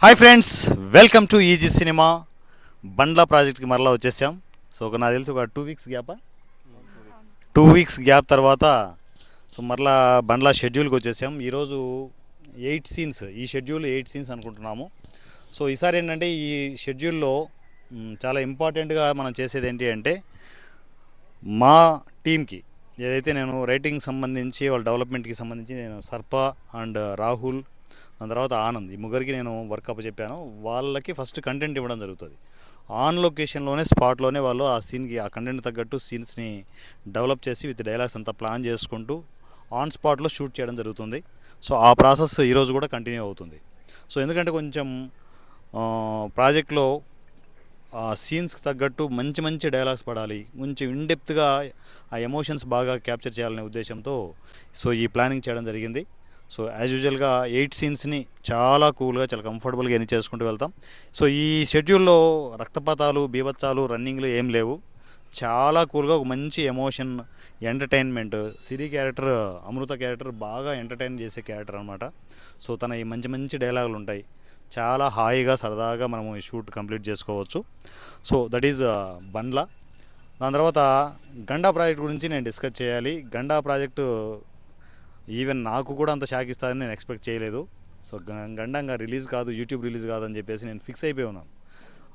Hi friends, welcome to easy cinema. బండ్ల ప్రాజెక్ట్కి మరలా వచ్చేసాం. సో నాకు తెలిసి ఒక 2 వీక్స్ గ్యాప్, 2 వీక్స్ గ్యాప్ తర్వాత మరలా బండ్ల షెడ్యూల్కి వచ్చేసాం. ఈరోజు 8 సీన్స్, ఈ షెడ్యూల్ 8 సీన్స్ అనుకుంటున్నాము. సో ఈసారి ఏంటంటే ఈ షెడ్యూల్లో చాలా ఇంపార్టెంట్గా మనం చేసేది ఏంటి అంటే మా టీంకి ఏదైతే నేను రైటింగ్ సంబంధించి వాళ్ళ డెవలప్మెంట్కి సంబంధించి నేను సర్ప అండ్ రాహుల్, దాని తర్వాత ఆనంద్, ఈ ముగ్గురికి నేను వర్కప్ చెప్పాను. వాళ్ళకి ఫస్ట్ కంటెంట్ ఇవ్వడం జరుగుతుంది. ఆన్ లొకేషన్లోనే స్పాట్లోనే వాళ్ళు ఆ సీన్కి ఆ కంటెంట్ తగ్గట్టు సీన్స్ని డెవలప్ చేసి విత్ డైలాగ్స్ అంతా ప్లాన్ చేసుకుంటూ ఆన్ స్పాట్లో షూట్ చేయడం జరుగుతుంది. సో ఆ ప్రాసెస్ ఈరోజు కూడా కంటిన్యూ అవుతుంది. సో ఎందుకంటే కొంచెం ప్రాజెక్ట్లో సీన్స్కి తగ్గట్టు మంచి మంచి డైలాగ్స్ పడాలి, కొంచెం ఇన్డెప్త్గా ఆ ఎమోషన్స్ బాగా క్యాప్చర్ చేయాలనే ఉద్దేశంతో సో ఈ ప్లానింగ్ చేయడం జరిగింది. సో యాజ్ యూజువల్గా 8 సీన్స్ని చాలా కూల్గా, చాలా కంఫర్టబుల్గా ఎన్ని చేసుకుంటూ వెళ్తాం. సో ఈ షెడ్యూల్లో రక్తపాతాలు, బీభత్సాలు, రన్నింగ్లు ఏం లేవు. చాలా కూల్గా ఒక మంచి ఎమోషన్, ఎంటర్టైన్మెంట్. సిరి క్యారెక్టర్, అమృత క్యారెక్టర్ బాగా ఎంటర్టైన్ చేసే క్యారెక్టర్ అనమాట. సో తన ఈ మంచి మంచి డైలాగులు ఉంటాయి. చాలా హాయిగా సరదాగా మనము ఈ షూట్ కంప్లీట్ చేసుకోవచ్చు. సో దట్ ఈజ్ బండ్ల. దాని తర్వాత గండా ప్రాజెక్ట్ గురించి నేను డిస్కస్ చేయాలి. గండా ప్రాజెక్టు ఈవెన్ నాకు కూడా అంత షాక్ ఇస్తుందని నేను ఎక్స్పెక్ట్ చేయలేదు. సో గండంగా రిలీజ్ కాదు, యూట్యూబ్ రిలీజ్ కాదని చెప్పేసి నేను ఫిక్స్ అయిపోయి ఉన్నాను.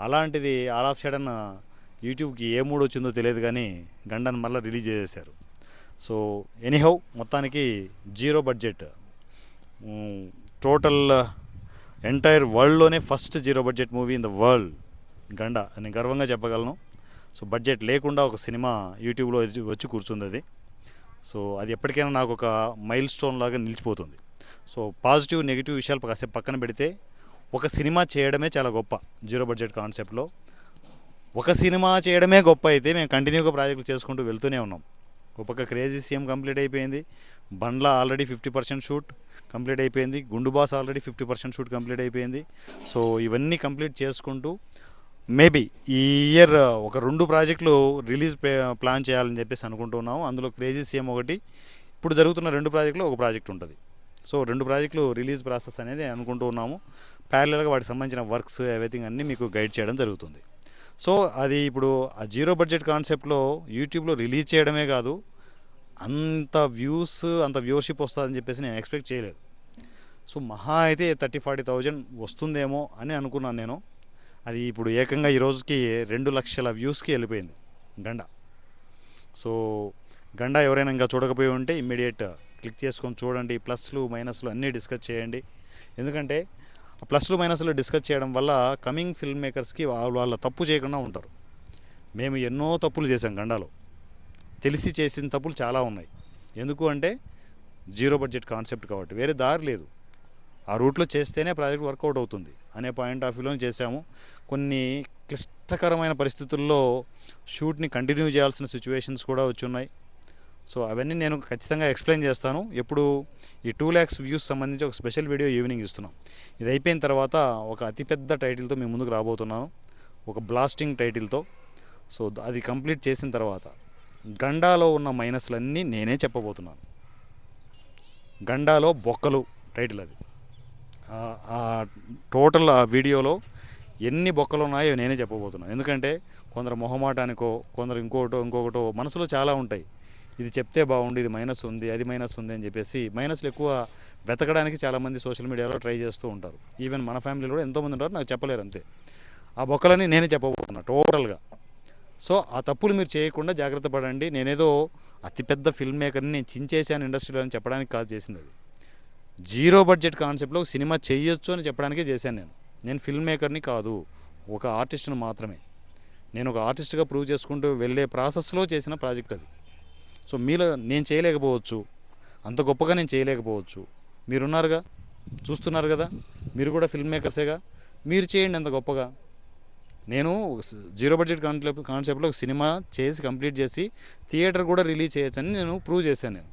అలాంటిది ఆల్ ఆఫ్ సడన్ యూట్యూబ్కి ఏ మూడ్ వచ్చిందో తెలియదు కానీ గండను మళ్ళీ రిలీజ్ చేసేసారు. సో ఎనీహౌ మొత్తానికి 0 బడ్జెట్, టోటల్ ఎంటైర్ వరల్డ్లోనే first 0 budget movie in the world గండా అని గర్వంగా చెప్పగలను. సో బడ్జెట్ లేకుండా ఒక సినిమా యూట్యూబ్లో వచ్చి కూర్చుంది అది. సో అది ఎప్పటికైనా నాకు ఒక మైల్ స్టోన్ లాగా నిలిచిపోతుంది. సో పాజిటివ్ నెగిటివ్ విషయాలు కాసేపు పక్కన పెడితే ఒక సినిమా చేయడమే చాలా గొప్ప. 0 బడ్జెట్ కాన్సెప్ట్లో ఒక సినిమా చేయడమే గొప్ప అయితే మేము కంటిన్యూగా ప్రాజెక్టులు చేసుకుంటూ వెళ్తూనే ఉన్నాం. ఒక పక్క క్రేజీ సీఎం కంప్లీట్ అయిపోయింది, బండ్ల ఆల్రెడీ 50% షూట్ కంప్లీట్ అయిపోయింది, గుండు బాస్ ఆల్రెడీ 50% షూట్ కంప్లీట్ అయిపోయింది. సో ఇవన్నీ కంప్లీట్ చేసుకుంటూ మేబీ ఈ ఇయర్ ఒక 2 ప్రాజెక్టులు రిలీజ్ ప్లాన్ చేయాలని చెప్పేసి అనుకుంటున్నాము. అందులో క్రేజీ సీఎం ఒకటి, ఇప్పుడు జరుగుతున్న 2 ప్రాజెక్టులు ఒక ప్రాజెక్ట్ ఉంటుంది. సో 2 ప్రాజెక్టులు రిలీజ్ ప్రాసెస్ అనేది అనుకుంటూ ఉన్నాము. ప్యారలల్గా వాటికి సంబంధించిన వర్క్స్ ఎవ్రీథింగ్ అన్నీ మీకు గైడ్ చేయడం జరుగుతుంది. సో అది ఇప్పుడు ఆ 0 బడ్జెట్ కాన్సెప్ట్లో యూట్యూబ్లో రిలీజ్ చేయడమే కాదు, అంత వ్యూస్, అంత వ్యూవర్షిప్ వస్తుందని చెప్పేసి నేను ఎక్స్పెక్ట్ చేయలేదు. సో మహా అయితే 30,000-40,000 వస్తుందేమో అని అనుకున్నాను నేను. అది ఇప్పుడు ఏకంగా ఈ రోజుకి 2 లక్షల వ్యూస్కి వెళ్ళిపోయింది గండా. సో గండా ఎవరైనా ఇంకా చూడకపోయి ఉంటే ఇమ్మీడియట్ క్లిక్ చేసుకొని చూడండి. ప్లస్లు మైనస్లు అన్నీ డిస్కస్ చేయండి. ఎందుకంటే ప్లస్లు మైనస్లు డిస్కస్ చేయడం వల్ల కమింగ్ ఫిల్మ్ మేకర్స్కి వాళ్ళ తప్పు చేయకుండా ఉంటారు. మేము ఎన్నో తప్పులు చేసాం గండాలో, తెలిసి చేసిన తప్పులు చాలా ఉన్నాయి. ఎందుకు అంటే 0 బడ్జెట్ కాన్సెప్ట్ కాబట్టి, వేరే దారి లేదు. ఆ రూట్లో చేస్తేనే ప్రాజెక్ట్ వర్కౌట్ అవుతుంది అనే పాయింట్ ఆఫ్ వ్యూలో చేశాము. కొన్ని క్లిష్టకరమైన పరిస్థితుల్లో షూట్ని కంటిన్యూ చేయాల్సిన సిచ్యువేషన్స్ కూడా వచ్చి ఉన్నాయి. సో అవన్నీ నేను ఖచ్చితంగా ఎక్స్ప్లెయిన్ చేస్తాను. ఎప్పుడు ఈ 2 lakhs వ్యూస్ సంబంధించి ఒక స్పెషల్ వీడియో ఈవినింగ్ ఇస్తున్నాం. ఇది అయిపోయిన తర్వాత ఒక అతిపెద్ద టైటిల్తో మేము ముందుకు రాబోతున్నాను, ఒక బ్లాస్టింగ్ టైటిల్తో. సో అది కంప్లీట్ చేసిన తర్వాత గండాలో ఉన్న మైనస్లన్నీ నేనే చెప్పబోతున్నాను. గండాలో బొక్కలు టైటిల్ అది. టోటల్ ఆ వీడియోలో ఎన్ని బొక్కలు ఉన్నాయో నేనే చెప్పబోతున్నాను. ఎందుకంటే కొందరు మొహమాటానికో, కొందరు ఇంకొకటో మనసులో చాలా ఉంటాయి. ఇది చెప్తే బాగుండు, ఇది మైనస్ ఉంది, అది మైనస్ ఉంది అని చెప్పేసి మైనస్లు ఎక్కువ వెతకడానికి చాలామంది సోషల్ మీడియాలో ట్రై చేస్తూ ఉంటారు. ఈవెన్ మన ఫ్యామిలీలో కూడా ఎంతోమంది ఉంటారు, నాకు చెప్పలేరు అంతే. ఆ బొక్కలని నేనే చెప్పబోతున్నా టోటల్గా. సో ఆ తప్పులు మీరు చేయకుండా జాగ్రత్త పడండి. నేనేదో అతిపెద్ద ఫిల్మ్ మేకర్ని నేను చించేసాను ఇండస్ట్రీలో అని చెప్పడానికి కాదు చేసింది. అది 0 బడ్జెట్ కాన్సెప్ట్లో ఒక సినిమా చేయొచ్చు అని చెప్పడానికే చేశాను. నేను ఫిల్మ్ మేకర్ని కాదు, ఒక ఆర్టిస్ట్ని మాత్రమే. నేను ఒక ఆర్టిస్ట్గా ప్రూవ్ చేసుకుంటూ వెళ్ళే ప్రాసెస్లో చేసిన ప్రాజెక్ట్ అది. సో మీలో నేను చేయలేకపోవచ్చు, అంత గొప్పగా నేను చేయలేకపోవచ్చు. మీరున్నారుగా, చూస్తున్నారు కదా, మీరు కూడా ఫిల్మ్ మేకర్సేగా, మీరు చేయండి అంత గొప్పగా. నేను 0 బడ్జెట్ కాన్సెప్ట్లో ఒక సినిమా చేసి కంప్లీట్ చేసి థియేటర్ కూడా రిలీజ్ చేయొచ్చని నేను ప్రూవ్ చేశాను. నేను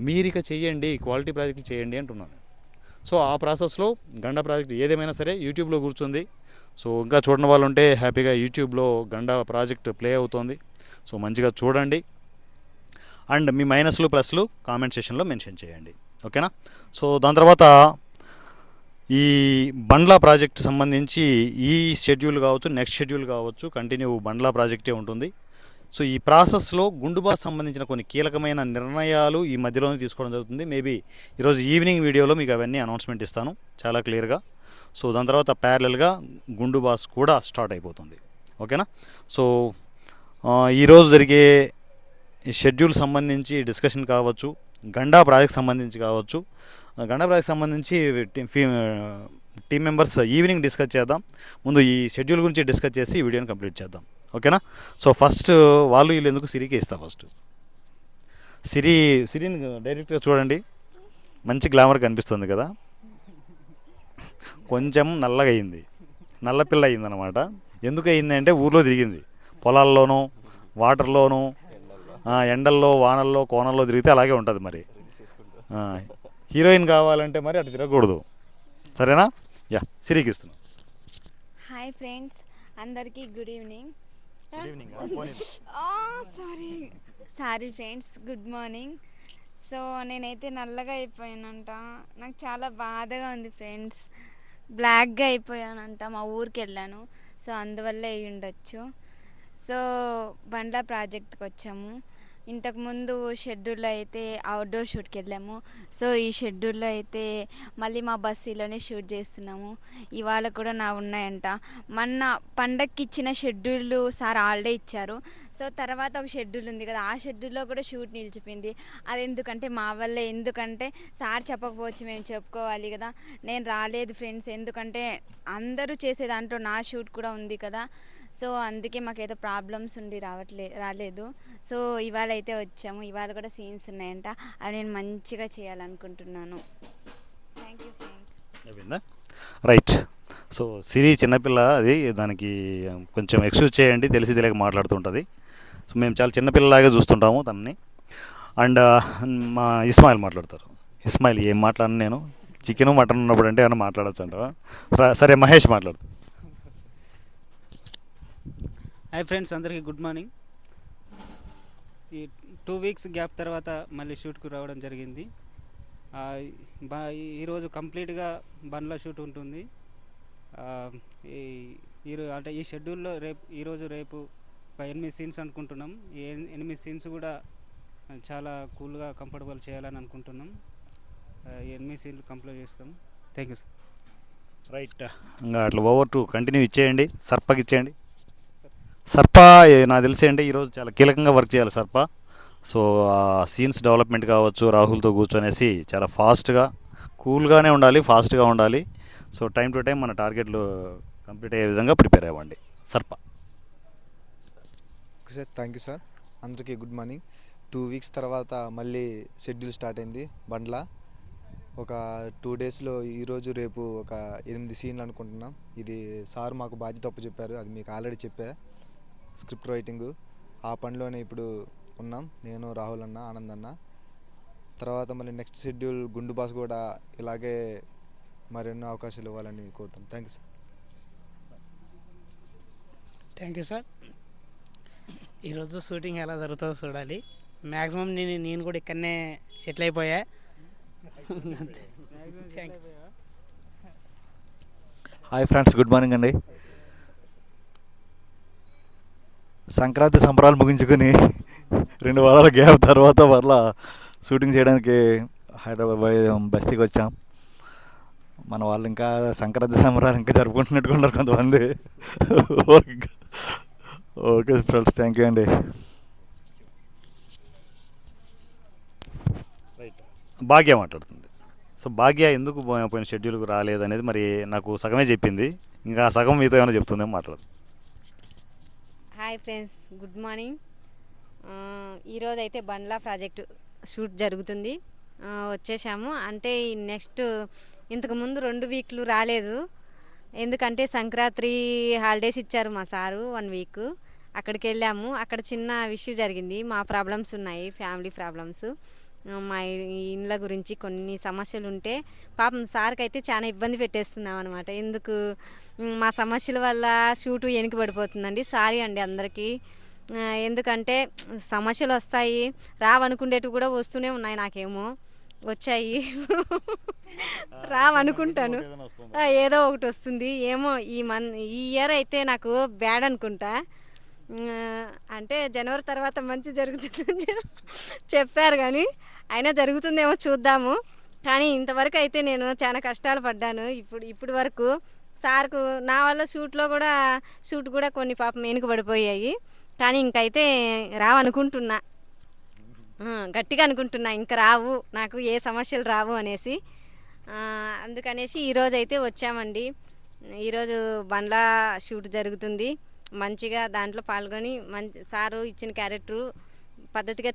మీరిక చెయ్యండి, క్వాలిటీ ప్రాజెక్టులు చేయండి అంటున్నాను. సో ఆ ప్రాసెస్లో గండా ప్రాజెక్ట్ ఏదేమైనా సరే యూట్యూబ్లో కూర్చుంది. సో ఇంకా చూడని వాళ్ళు ఉంటే హ్యాపీగా యూట్యూబ్లో గండా ప్రాజెక్ట్ ప్లే అవుతోంది. సో మంచిగా చూడండి. అండ్ మీ మైనస్లు ప్లస్లు కామెంట్ సెషన్లో మెన్షన్ చేయండి, ఓకేనా. సో దాని తర్వాత ఈ బండ్లా ప్రాజెక్ట్ సంబంధించి ఈ షెడ్యూల్ కావచ్చు, నెక్స్ట్ షెడ్యూల్ కావచ్చు, కంటిన్యూ బండ్లా ప్రాజెక్టే ఉంటుంది. సో ఈ ప్రాసెస్లో గుండుబాకు సంబంధించిన కొన్ని కీలకమైన నిర్ణయాలు ఈ మధ్యలోనే తీసుకోవడం జరుగుతుంది. మేబీ ఈరోజు ఈవినింగ్ వీడియోలో మీకు అవన్నీ అనౌన్స్మెంట్ ఇస్తాను చాలా క్లియర్గా. సో దాని తర్వాత ప్యారలల్గా గుండు బాస్ కూడా స్టార్ట్ అయిపోతుంది. ఓకేనా? సో ఈరోజు జరిగే ఈ షెడ్యూల్ సంబంధించి డిస్కషన్ కావచ్చు, గండా ప్రాజెక్ట్ సంబంధించి కావచ్చు, గండా ప్రాజెక్ట్ సంబంధించి టీమ్ మెంబర్స్ ఈవినింగ్ డిస్కస్ చేద్దాం. ముందు ఈ షెడ్యూల్ గురించి డిస్కస్ చేసి ఈ వీడియోని కంప్లీట్ చేద్దాం. ఓకేనా? సో ఫస్ట్ వీళ్ళు ఎందుకు సిరికి ఇస్తా. ఫస్ట్ సిరిని డైరెక్ట్గా చూడండి, మంచి గ్లామర్ కనిపిస్తుంది కదా. కొంచెం నల్లగా అయింది, నల్ల పిల్ల అయిందనమాట. ఎందుకు అయింది అంటే ఊర్లో తిరిగింది, పొలాల్లోనూ వాటర్లోనూ ఎండల్లో వానల్లో కోనల్లో తిరిగితే అలాగే ఉంటుంది. మరి హీరోయిన్ కావాలంటే మరి అటు తిరగకూడదు. సరేనా? యా, సిరికి ఇస్తున్నాం. హాయ్ ఫ్రెండ్స్, అందరికీ good evening. Sorry friends, good morning. So నేనైతే నల్లగా అయిపోయానంట, నాకు చాలా బాధగా ఉంది ఫ్రెండ్స్. బ్లాక్గా అయిపోయానంట, మా ఊరికి వెళ్ళాను. సో అందువల్ల అయి ఉండొచ్చు. సో బండ్లా ప్రాజెక్ట్కి వచ్చాము. ఇంతకుముందు షెడ్యూల్లో అయితే అవుట్డోర్ షూట్కి వెళ్ళాము. సో ఈ షెడ్యూల్లో అయితే మళ్ళీ మా బస్సులోనే షూట్ చేస్తున్నాము. ఇవాళ కూడా నా ఉన్నాయంట. మొన్న పండక్కి ఇచ్చిన షెడ్యూల్ సార్ హాలిడే ఇచ్చారు. సో తర్వాత ఒక షెడ్యూల్ ఉంది కదా, ఆ షెడ్యూల్లో కూడా షూట్ నిలిచిపోయింది. అది ఎందుకంటే మా వల్లే. ఎందుకంటే సార్ చెప్పకపోవచ్చు, మేము చెప్పుకోవాలి కదా. నేను రాలేదు ఫ్రెండ్స్, ఎందుకంటే అందరూ చేసే దాంట్లో నా షూట్ కూడా ఉంది కదా. సో అందుకే మాకేదో ప్రాబ్లమ్స్ ఉండి రాలేదు. సో ఇవాళ అయితే వచ్చాము. ఇవాళ కూడా సీన్స్ ఉన్నాయంట, అవి నేను మంచిగా చేయాలనుకుంటున్నాను. Thank you friends. Right. So Siri చిన్నపిల్ల, అది దానికి కొంచెం ఎక్స్క్యూజ్ చేయండి, తెలిసి తెలియక మాట్లాడుతుంటుంది. సో మేము చాలా చిన్నపిల్లలాగే చూస్తుంటాము తనని. అండ్ మా ఇస్మాయిల్ మాట్లాడతారు. ఇస్మాయిల్ ఏం మాట్లాడను నేను, చికెన్ మటన్ ఉన్నప్పుడు అంటే ఏమైనా మాట్లాడచ్చు అంటావా? సరే, మహేష్ మాట్లాడు. హాయ్ ఫ్రెండ్స్, అందరికీ గుడ్ మార్నింగ్. ఈ 2 వీక్స్ గ్యాప్ తర్వాత మళ్ళీ షూట్కు రావడం జరిగింది. ఈరోజు కంప్లీట్గా బండ్ల షూట్ ఉంటుంది. అంటే ఈ షెడ్యూల్లో ఈరోజు రేపు ఒక 8 సీన్స్ అనుకుంటున్నాం. ఈ 8 సీన్స్ కూడా చాలా కూల్గా కంఫర్టబుల్ చేయాలని అనుకుంటున్నాం. 8 సీన్లు కంప్లీట్ చేస్తాం. Thank you sir. రైట్, ఇంకా అట్లా ఓవర్ టు కంటిన్యూ ఇచ్చేయండి, సర్పకి ఇచ్చేయండి. సర్ప నాకు తెలిసేయండి ఈరోజు చాలా కీలకంగా వర్క్ చేయాలి సర్ప. సో సీన్స్ డెవలప్మెంట్ కావచ్చు, రాహుల్తో కూర్చొనేసి చాలా ఫాస్ట్గా, కూల్గానే ఉండాలి, ఫాస్ట్గా ఉండాలి. సో టైం టు టైం మన టార్గెట్లు కంప్లీట్ అయ్యే విధంగా ప్రిపేర్ అవ్వండి. సర్ప. Okay sir, thank you sir. అందరికీ గుడ్ మార్నింగ్. 2 వీక్స్ తర్వాత మళ్ళీ షెడ్యూల్ స్టార్ట్ అయింది బండ్లా. ఒక 2 డేస్లో ఈరోజు రేపు ఒక 8 సీన్లు అనుకుంటున్నాం. ఇది సార్ మాకు బాధ్యత తప్పు చెప్పారు, అది మీకు ఆల్రెడీ చెప్పా. స్క్రిప్ట్ రైటింగు ఆ పనిలోనే ఇప్పుడు ఉన్నాం, నేను, రాహుల్ అన్న, ఆనంద్ అన్న. తర్వాత మళ్ళీ నెక్స్ట్ షెడ్యూల్ గుండు బాస్ కూడా ఇలాగే మరెన్నో అవకాశాలు ఇవ్వాలని కోరుతాం. Thank you sir. Thank you sir. ఈరోజు షూటింగ్ ఎలా జరుగుతుందో చూడాలి. మ్యాక్సిమం నేను కూడా ఇక్కడనే సెటిల్ అయిపోయా. హాయ్ ఫ్రెండ్స్, గుడ్ మార్నింగ్ అండి. సంక్రాంతి సంబరాలు ముగించుకొని 2 వారాల గ్యాప్ తర్వాత మరలా షూటింగ్ చేయడానికి హైదరాబాద్ బస్తీకి వచ్చాం. మన వాళ్ళు ఇంకా సంక్రాంతి సంబరాలు ఇంకా జరుపుకుంటున్నట్టుకున్నారు కొంతమంది. ఓకే ఫ్రెండ్స్, థ్యాంక్ యూ అండి. రైట్, భాగ్య మాట్లాడుతుంది. సో భాగ్య ఎందుకు పోయిన షెడ్యూల్కి రాలేదనేది మరి నాకు సగమే చెప్పింది, ఇంకా సగం మీతో ఏమైనా చెప్తుందేమో మాట్లాడు. Hi friends, good morning. ఈరోజు అయితే బండ్లా ప్రాజెక్టు షూట్ జరుగుతుంది. వచ్చేసాము. అంటే నెక్స్ట్ ఇంతకుముందు 2 వీక్లు రాలేదు, ఎందుకంటే సంక్రాంతి హాలిడేస్ ఇచ్చారు మా సారు 1 వీక్. అక్కడికి వెళ్ళాము. అక్కడ చిన్న ఇష్యూ జరిగింది, మా ప్రాబ్లమ్స్ ఉన్నాయి, ఫ్యామిలీ ప్రాబ్లమ్స్. మా ఇండ్ల గురించి కొన్ని సమస్యలు ఉంటే పాపం సార్కి అయితే చాలా ఇబ్బంది పెట్టేస్తున్నాం అనమాట. ఎందుకు మా సమస్యల వల్ల షూటు వెనక్కి పడిపోతుందండి. సారీ అండి అందరికీ. ఎందుకంటే సమస్యలు వస్తాయి, రావనుకునేటివి కూడా వస్తూనే ఉన్నాయి నాకేమో. వచ్చాయి. రావనుకుంటాను. ఏదో ఒకటి వస్తుంది ఏమో. ఈ ఇయర్ అయితే నాకు బ్యాడ్ అనుకుంటా. అంటే జనవరి తర్వాత మంచి జరుగుతుందని చెప్పారు కానీ అయినా జరుగుతుందేమో చూద్దాము. కానీ ఇంతవరకు అయితే నేను చాలా కష్టాలు పడ్డాను ఇప్పుడు వరకు. సార్కు నా వల్ల షూట్ కూడా కొన్ని పాపం వెనుకబడిపోయాయి. కానీ ఇంకైతే రావనుకుంటున్నా, గట్టిగా అనుకుంటున్నా ఇంకా రావు, నాకు ఏ సమస్యలు రావు అనేసి. అందుకనేసి ఈరోజు అయితే వచ్చామండి. ఈరోజు బండ్లా షూట్ జరుగుతుంది. మంచిగా దాంట్లో పాల్గొని సారు ఇచ్చిన క్యారెక్టరు పద్ధతిగా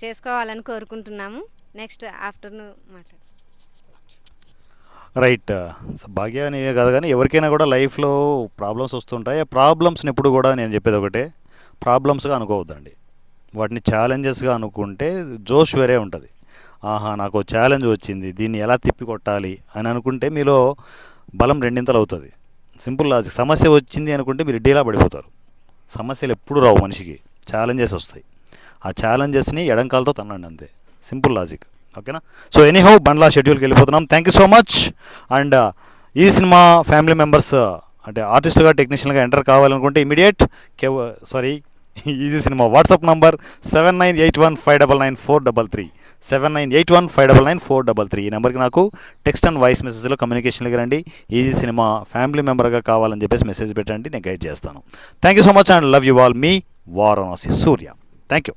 చేసుకోవాలని కోరుకుంటున్నాము. నెక్స్ట్ ఆఫ్టర్నూన్ మాట్లాడు. రైట్. భాగ్య అనేవే కాదు కానీ ఎవరికైనా కూడా లైఫ్లో ప్రాబ్లమ్స్ వస్తుంటాయి. ఆ ప్రాబ్లమ్స్ని ఎప్పుడు కూడా నేను చెప్పేది ఒకటే, ప్రాబ్లమ్స్గా అనుకోవద్దండి. వాటిని ఛాలెంజెస్గా అనుకుంటే జోష్ వేరే ఉంటుంది. ఆహా నాకు ఛాలెంజ్ వచ్చింది, దీన్ని ఎలా తిప్పికొట్టాలి అని అనుకుంటే మీలో బలం రెండింతలు అవుతుంది. Simple logic. సమస్య వచ్చింది అనుకుంటే మీరు డీలా పడిపోతారు. సమస్యలు ఎప్పుడు రావు మనిషికి, ఛాలెంజెస్ వస్తాయి. ఆ ఛాలెంజెస్ని ఎడంకాలతో తన్నండి, అంతే. Simple logic. ఓకేనా? సో ఎనీహౌ బండ్లా షెడ్యూల్కి వెళ్ళిపోతున్నాం. Thank you so much. And ఈ సినిమా ఫ్యామిలీ మెంబర్స్ అంటే ఆర్టిస్ట్గా టెక్నీషియన్గా ఎంటర్ కావాలనుకుంటే immediate easy cinema WhatsApp number 7981599433 7981599433. ఈ నెంబర్కి నాకు టెక్స్ట్ అండ్ వాయిస్ మెసేజ్లో కమ్యూనికేషన్కి రండి. ఈజీ సినిమా ఫ్యామిలీ మెంబర్గా కావాలని చెప్పేసి మెసేజ్ పెట్టండి, నేను గైడ్ చేస్తాను. Thank you so much and love you all. Me Varanasi Surya. Thank you.